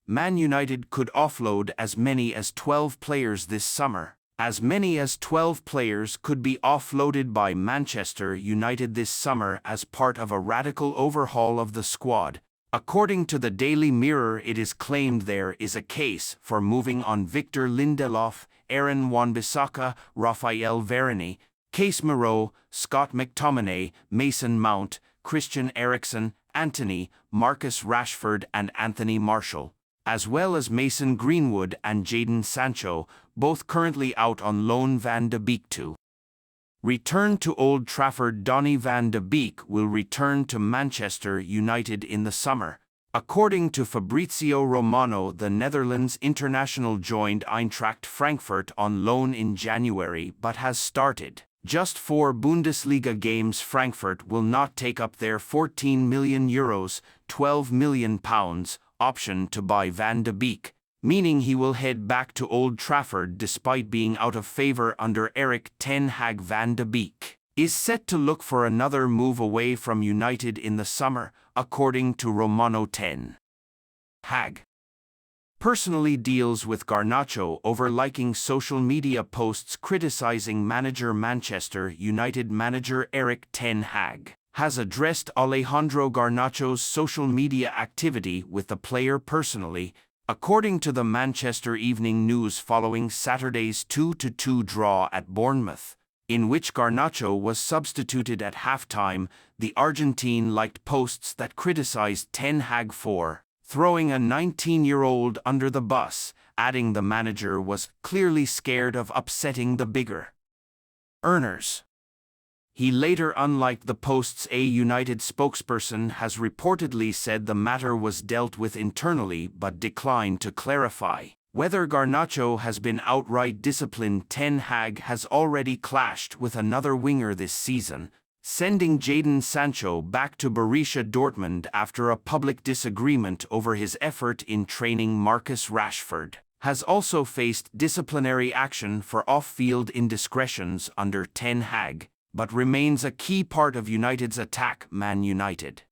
Man United could offload as many as 12 players this summer. As many as 12 players could be offloaded by Manchester United this summer as part of a radical overhaul of the squad. According to the Daily Mirror, it is claimed there is a case for moving on Victor Lindelof, Aaron Wan-Bissaka, Raphael Varane, Casemiro, Scott McTominay, Mason Mount, Christian Eriksen, Antony, Marcus Rashford and Anthony Martial, as well as Mason Greenwood and Jadon Sancho, both currently out on loan. Van de Beek to return to Old Trafford. Donny van de Beek will return to Manchester United in the summer. According to Fabrizio Romano, the Netherlands international joined Eintracht Frankfurt on loan in January but has started just 4 Bundesliga games. Frankfurt will not take up their €14 million, £12 million option to buy Van de Beek, meaning he will head back to Old Trafford despite being out of favour under Erik ten Hag. Van de Beek is set to look for another move away from United in the summer, according to Romano. Ten Hag personally deals with Garnacho over liking social media posts criticizing manager. Manchester United manager Erik ten Hag has addressed Alejandro Garnacho's social media activity with the player personally, according to the Manchester Evening News following Saturday's 2-2 draw at Bournemouth, in which Garnacho was substituted at halftime. The Argentine liked posts that criticized Ten Hag for throwing a 19-year-old under the bus, adding the manager was clearly scared of upsetting the bigger earners. He later unliked the posts. A United spokesperson has reportedly said the matter was dealt with internally but declined to clarify whether Garnacho has been outright disciplined. Ten Hag has already clashed with another winger this season, sending Jadon Sancho back to Borussia Dortmund after a public disagreement over his effort in training. Marcus Rashford has also faced disciplinary action for off-field indiscretions under Ten Hag, but remains a key part of United's attack. Man United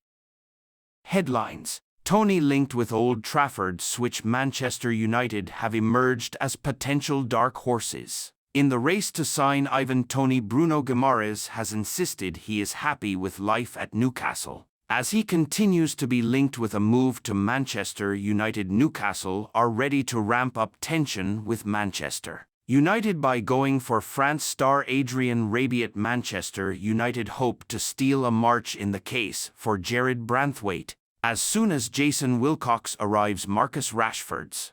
headlines: Toney linked with Old Trafford switch. Manchester United have emerged as potential dark horses in the race to sign Ivan Toney. Bruno Guimaraes has insisted he is happy with life at Newcastle, as he continues to be linked with a move to Manchester United. Newcastle are ready to ramp up tension with Manchester United by going for France star Adrien Rabiot. Manchester United hope to steal a march in the case for Jared Branthwaite as soon as Jason Wilcox arrives. Marcus Rashford's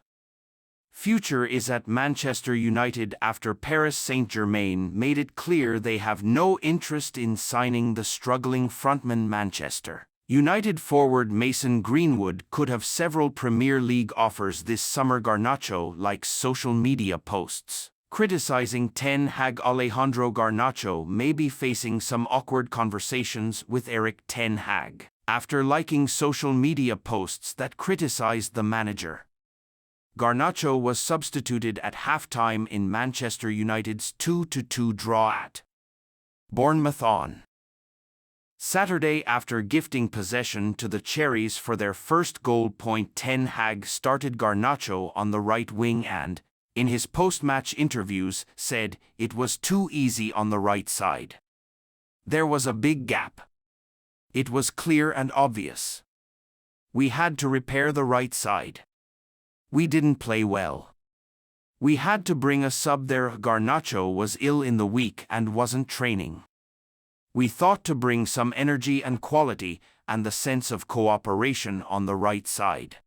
future is at Manchester United after Paris Saint-Germain made it clear they have no interest in signing the struggling frontman. Manchester United forward Mason Greenwood could have several Premier League offers this summer. Garnacho likes social media posts criticizing Ten Hag. Alejandro Garnacho may be facing some awkward conversations with Erik ten Hag after liking social media posts that criticized the manager. Garnacho was substituted at halftime in Manchester United's 2-2 draw at Bournemouth on Saturday after gifting possession to the Cherries for their first goal. Ten Hag started Garnacho on the right wing and, in his post-match interviews, said it was too easy on the right side. There was a big gap. It was clear and obvious. We had to repair the right side. We didn't play well. We had to bring a sub there. Garnacho was ill in the week and wasn't training. We thought to bring some energy and quality and the sense of cooperation on the right side.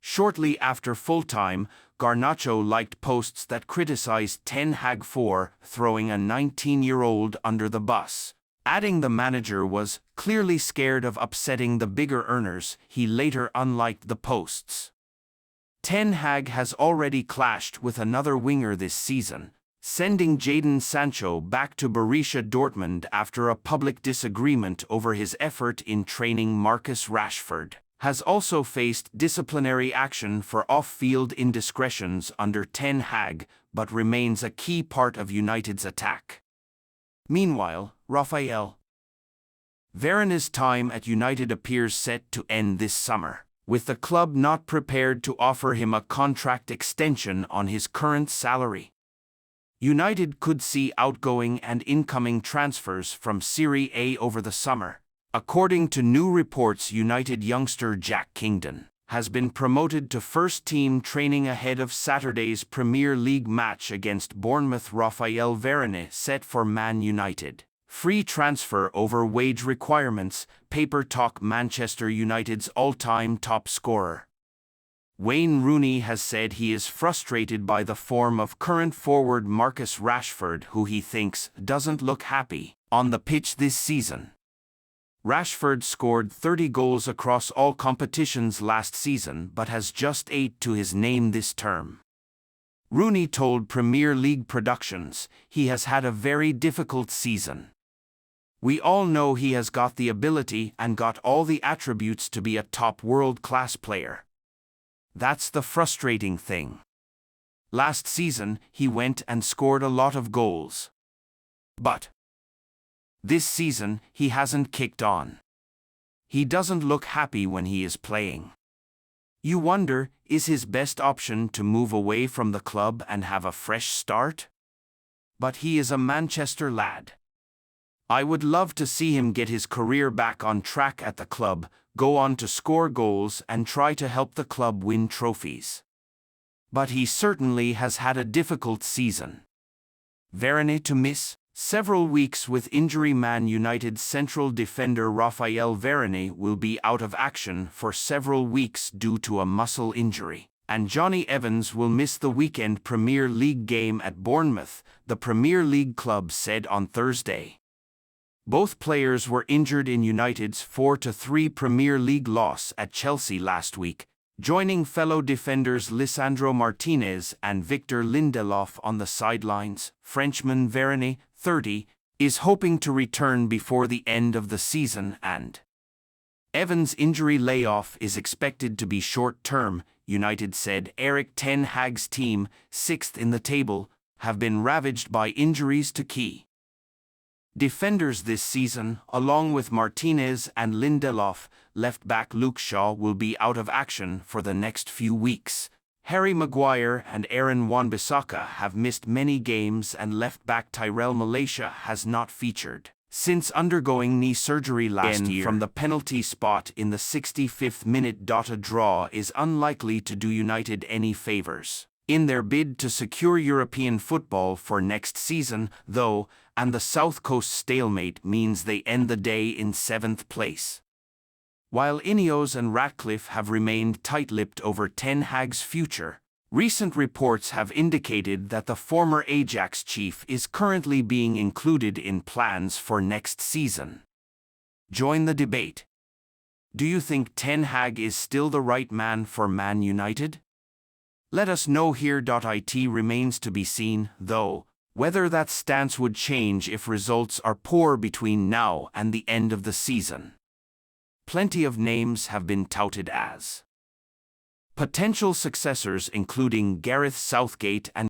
Shortly after full-time, Garnacho liked posts that criticized Ten Hag for throwing a 19-year-old under the bus, adding the manager was clearly scared of upsetting the bigger earners. He later unliked the posts. Ten Hag has already clashed with another winger this season, sending Jadon Sancho back to Borussia Dortmund after a public disagreement over his effort in training. Marcus Rashford has also faced disciplinary action for off-field indiscretions under Ten Hag, but remains a key part of United's attack. Meanwhile, Raphael Varane's time at United appears set to end this summer. with the club not prepared to offer him a contract extension on his current salary. United could see outgoing and incoming transfers from Serie A over the summer. According to new reports, United youngster Jack Kingdon has been promoted to first-team training ahead of Saturday's Premier League match against Bournemouth. Raphael Varane set for Man United. Free transfer over wage requirements, Paper Talk. Manchester United's all-time top scorer Wayne Rooney has said he is frustrated by the form of current forward Marcus Rashford, who he thinks doesn't look happy on the pitch this season. Rashford scored 30 goals across all competitions last season but has just 8 to his name this term. Rooney told Premier League Productions he has had a very difficult season. We all know he has got the ability and got all the attributes to be a top world-class player. That's the frustrating thing. Last season, he went and scored a lot of goals. But this season, he hasn't kicked on. He doesn't look happy when he is playing. You wonder, is his best option to move away from the club and have a fresh start? But he is a Manchester lad. I would love to see him get his career back on track at the club, go on to score goals and try to help the club win trophies. But he certainly has had a difficult season. Varane to miss several weeks with injury. Man United's central defender Raphael Varane will be out of action for several weeks due to a muscle injury, and Johnny Evans will miss the weekend Premier League game at Bournemouth, the Premier League club said on Thursday. Both players were injured in United's 4-3 Premier League loss at Chelsea last week, joining fellow defenders Lisandro Martinez and Victor Lindelof on the sidelines. Frenchman Varane, 30, is hoping to return before the end of the season, and Evans' injury layoff is expected to be short-term, United said. Erik ten Hag's team, 6th in the table, have been ravaged by injuries to key defenders this season. Along with Martinez and Lindelof, left-back Luke Shaw will be out of action for the next few weeks. Harry Maguire and Aaron Wan-Bissaka have missed many games, and left-back Tyrell Malacia has not featured since undergoing knee surgery last year from the penalty spot in the 65th minute. A draw is unlikely to do United any favours in their bid to secure European football for next season, though, and the South Coast stalemate means they end the day in 7th place. While INEOS and Ratcliffe have remained tight-lipped over Ten Hag's future, recent reports have indicated that the former Ajax chief is currently being included in plans for next season. Join the debate. Do you think Ten Hag is still the right man for Man United? Let us know here. It remains to be seen, though, whether that stance would change if results are poor between now and the end of the season. Plenty of names have been touted as potential successors, including Gareth Southgate and